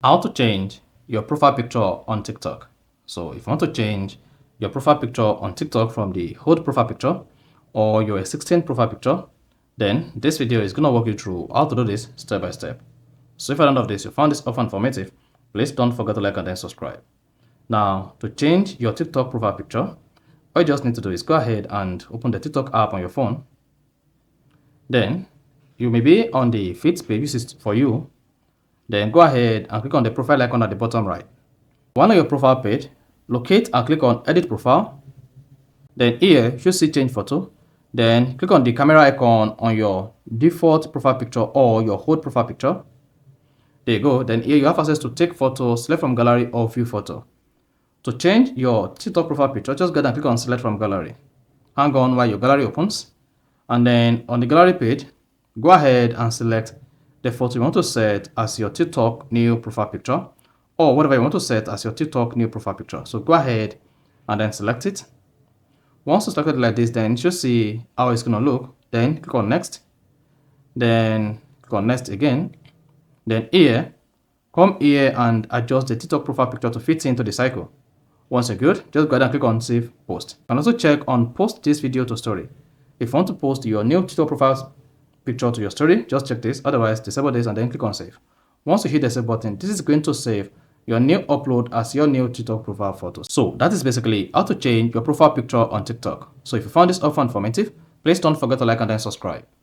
How to change your profile picture on TikTok. So if you want to change your profile picture on TikTok from the old profile picture or your existing profile picture, then this video is going to walk you through how to do this step by step. So if at the end of this you found this often informative, please don't forget to like and then subscribe. Now, to change your TikTok profile picture, all you just need to do is go ahead and open the TikTok app on your phone. Then you may be on the feeds page, this is for you. Then go ahead and click on the profile icon at the bottom right. One on your profile page, locate and click on edit profile. Then here you should see change photo. Then click on the camera icon on your default profile picture or your old profile picture. There you go. Then here you have access to take photos, select from gallery or view photo. To change your TikTok profile picture, just go ahead and click on select from gallery. Hang on while your gallery opens. And then on the gallery page, go ahead and select the photo you want to set as your TikTok new profile picture or whatever you want to set as your TikTok new profile picture. So go ahead and then select it. Once you select it like this, then you should see how it's going to look. Then click on next. Then click on next again. Then here, come here and adjust the TikTok profile picture to fit into the cycle. Once you're good, just go ahead and click on save post. And also check on post this video to story. If you want to post your new TikTok profile picture to your story, just check this. Otherwise, disable this and then click on save. Once you hit the save button, this is going to save your new upload as your new TikTok profile photo. So that is basically how to change your profile picture on TikTok. So if you found this offer informative, please don't forget to like and then subscribe.